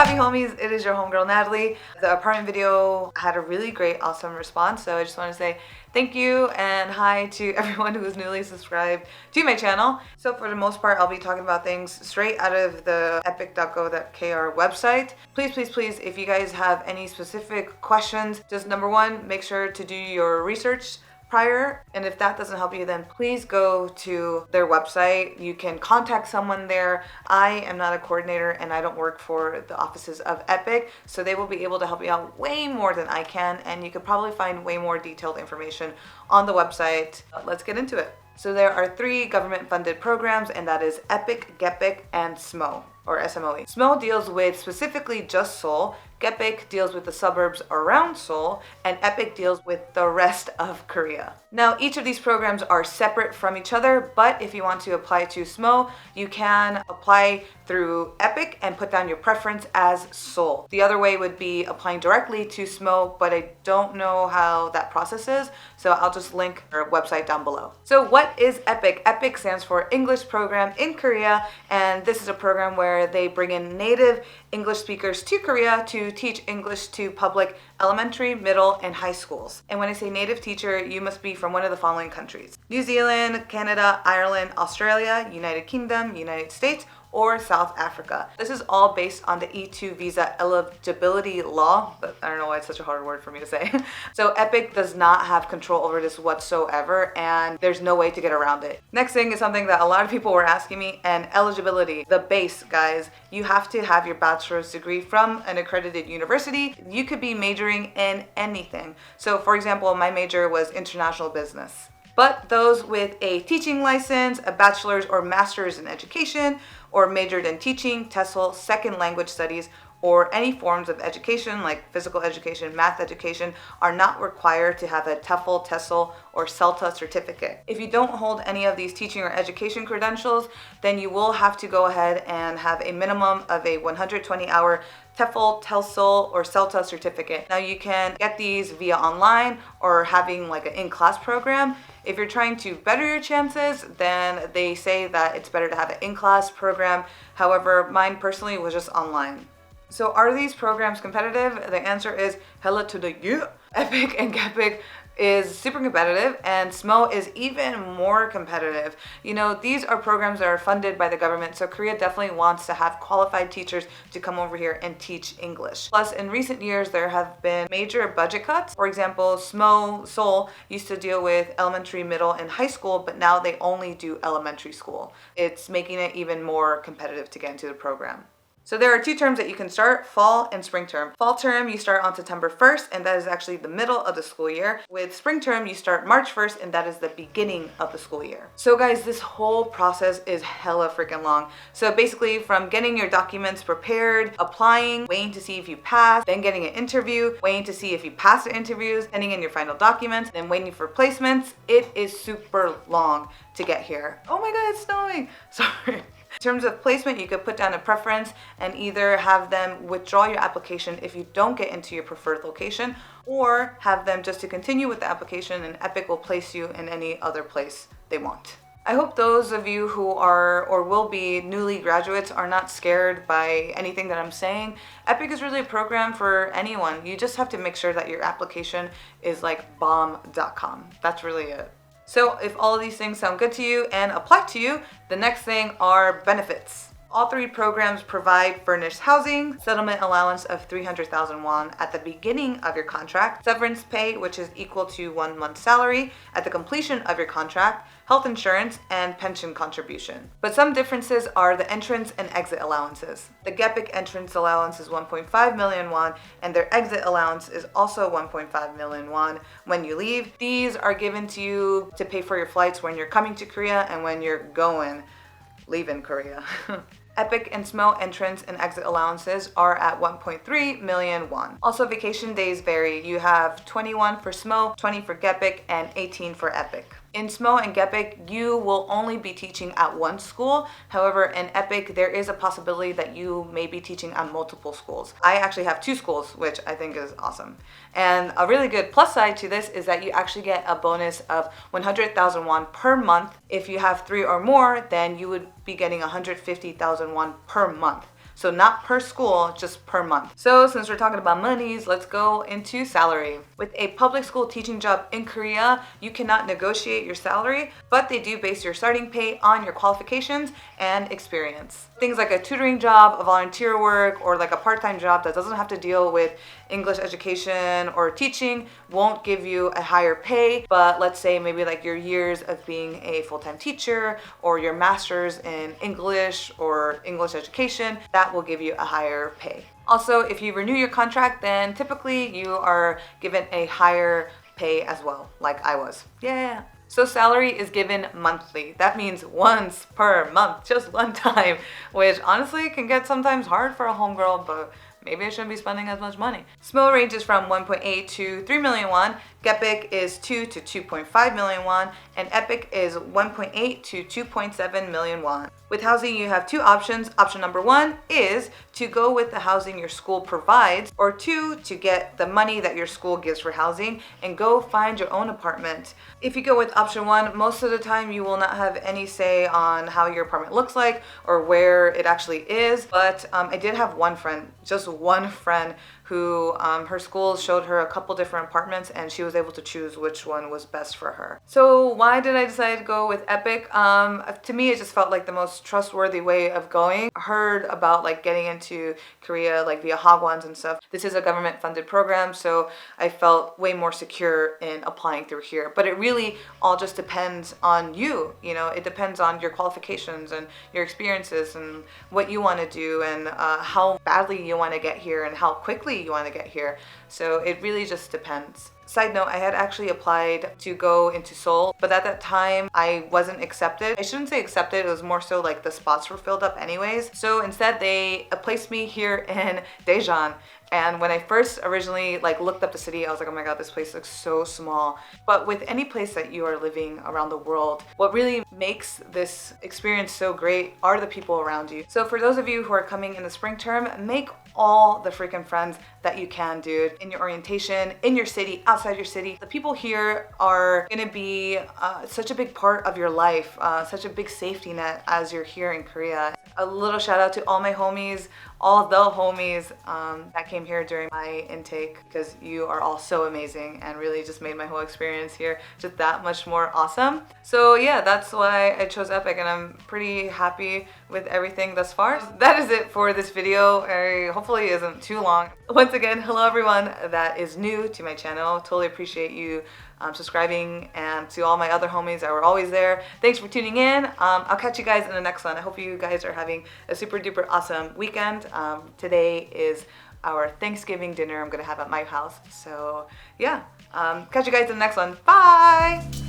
howdy homies, it is your homegirl Natalie. The apartment video had a really great, awesome response, so I just want to say thank you and hi to everyone who is newly subscribed to my channel. So for the most part, I'll be talking about things straight out of the epic.go.kr website. Please, if you guys have any specific questions, just number one, make sure to do your research prior, and if that doesn't help you, then please go to their website. You can contact someone there. I am not a coordinator and I don't work for the offices of Epic, so they will be able to help you out way more than I can, and you could probably find way more detailed information on the website. Let's get into it. So there are 3 government funded programs, and that is EPIK, GEPIK, and SMOE, or SMOE. SMOE deals with specifically just Seoul, GEPIK deals with the suburbs around Seoul, and EPIK deals with the rest of Korea. Now, each of these programs are separate from each other, but if you want to apply to SMOE, you can apply through EPIK and put down your preference as Seoul. The other way would be applying directly to SMOE, but I don't know how that process is, so I'll just link our website down below. So what is EPIK? EPIK stands for English Program in Korea, and this is a program where they bring in native English speakers to Korea to teach English to public elementary, middle, and high schools. And when I say native teacher, you must be from one of the following countries: New Zealand, Canada, Ireland, Australia, United Kingdom, United States, or South Africa. This is all based on the E2 visa eligibility law, but I don't know why it's such a hard word for me to say. So EPIK does not have control over this whatsoever, and there's no way to get around it. Next thing is something that a lot of people were asking me, and eligibility. The base, guys, you have to have your bachelor's degree from an accredited university. You could be majoring in anything. So for example, my major was international business. But those with a teaching license, a bachelor's or master's in education, or majored in teaching, TESOL, second language studies, or any forms of education like physical education, math education, are not required to have a TEFL, TESOL, or CELTA certificate. If you don't hold any of these teaching or education credentials, then you will have to go ahead and have a minimum of a 120-hour TEFL, TESOL, or CELTA certificate. Now you can get these via online or having like an in-class program. If you're trying to better your chances, then they say that it's better to have an in-class program. However, mine personally was just online. So are these programs competitive? The answer is hella to the yeah. EPIK and GEPIK is super competitive, and SMOE is even more competitive. You know, these are programs that are funded by the government, so Korea definitely wants to have qualified teachers to come over here and teach English. Plus, in recent years, there have been major budget cuts. For example, SMOE Seoul used to deal with elementary, middle, and high school, but now they only do elementary school. It's making it even more competitive to get into the program. So there are 2 terms that you can start, fall and spring term. Fall term, you start on September 1st, and that is actually the middle of the school year. With spring term, you start March 1st, and that is the beginning of the school year. So guys, this whole process is hella freaking long. So basically, from getting your documents prepared, applying, waiting to see if you pass, then getting an interview, waiting to see if you pass the interviews, sending in your final documents, then waiting for placements, it is super long to get here. Oh my god, it's snowing! Sorry. In terms of placement, you could put down a preference and either have them withdraw your application if you don't get into your preferred location, or have them just to continue with the application, and EPIK will place you in any other place they want. I hope those of you who are or will be newly graduates are not scared by anything that I'm saying. EPIK is really a program for anyone. You just have to make sure that your application is like bomb.com. That's really it. So if all of these things sound good to you and apply to you, the next thing are benefits. All 3 programs provide furnished housing, settlement allowance of 300,000 won at the beginning of your contract, severance pay, which is equal to 1 month's salary at the completion of your contract, health insurance, and pension contribution. But some differences are the entrance and exit allowances. The GEPIK entrance allowance is 1.5 million won, and their exit allowance is also 1.5 million won when you leave. These are given to you to pay for your flights when you're coming to Korea and when you're leaving Korea. EPIK and SMOE entrance and exit allowances are at 1.3 million won. Also, vacation days vary. You have 21 for SMOE, 20 for GEPIK, and 18 for EPIK. In SMOE and GEPIK, you will only be teaching at one school. However, in EPIK, there is a possibility that you may be teaching at multiple schools. I actually have 2 schools, which I think is awesome. And a really good plus side to this is that you actually get a bonus of 100,000 won per month. If you have 3 or more, then you would be getting 150,000 won per month. So not per school, just per month. So since we're talking about monies, let's go into salary. With a public school teaching job in Korea, you cannot negotiate your salary, but they do base your starting pay on your qualifications and experience. Things like a tutoring job, a volunteer work, or like a part-time job that doesn't have to deal with English education or teaching won't give you a higher pay, but let's say maybe like your years of being a full-time teacher or your master's in English or English education, that will give you a higher pay. Also, if you renew your contract, then typically you are given a higher pay as well, like I was. Yeah. So salary is given monthly. That means once per month, just one time, which honestly can get sometimes hard for a homegirl, but maybe I shouldn't be spending as much money. SMOE ranges from 1.8 to 3 million won, GEPIK is 2 to 2.5 million won, and EPIK is 1.8 to 2.7 million won. With housing, you have two options. Option number one is to go with the housing your school provides, or two, to get the money that your school gives for housing and go find your own apartment. If you go with option one, most of the time you will not have any say on how your apartment looks like or where it actually is. But I did have one friend, just one friend, who her school showed her a couple different apartments and she was able to choose which one was best for her. So why did I decide to go with EPIK? To me, it just felt like the most trustworthy way of going. I heard about like getting into Korea like via Hagwons and stuff. This is a government funded program, so I felt way more secure in applying through here. But it really all just depends on you. You know, it depends on your qualifications and your experiences and what you want to do and how badly you want to get here and how quickly you want to get here. So it really just depends. Side note, I had actually applied to go into Seoul, but at that time I wasn't accepted. I shouldn't say accepted, it was more so like the spots were filled up anyways. So instead they placed me here in Daejeon. And when I first originally like looked up the city, I was like, oh my god, this place looks so small. But with any place that you are living around the world, what really makes this experience so great are the people around you. So for those of you who are coming in the spring term, make all the freaking friends that you can, dude. In your orientation, in your city, outside your city. The people here are gonna be such a big part of your life, such a big safety net as you're here in Korea. A little shout out to all my homies, all the homies that came here during my intake, because you are all so amazing and really just made my whole experience here just that much more awesome. So yeah, that's why I chose EPIK and I'm pretty happy with everything thus far. That is it for this video. Hopefully it isn't too long. Once again, hello everyone that is new to my channel. Totally appreciate you subscribing, and to all my other homies that were always there, thanks for tuning in. I'll catch you guys in the next one. I hope you guys are having a super duper awesome weekend. Today is our Thanksgiving dinner I'm gonna have at my house. So yeah, catch you guys in the next one. Bye!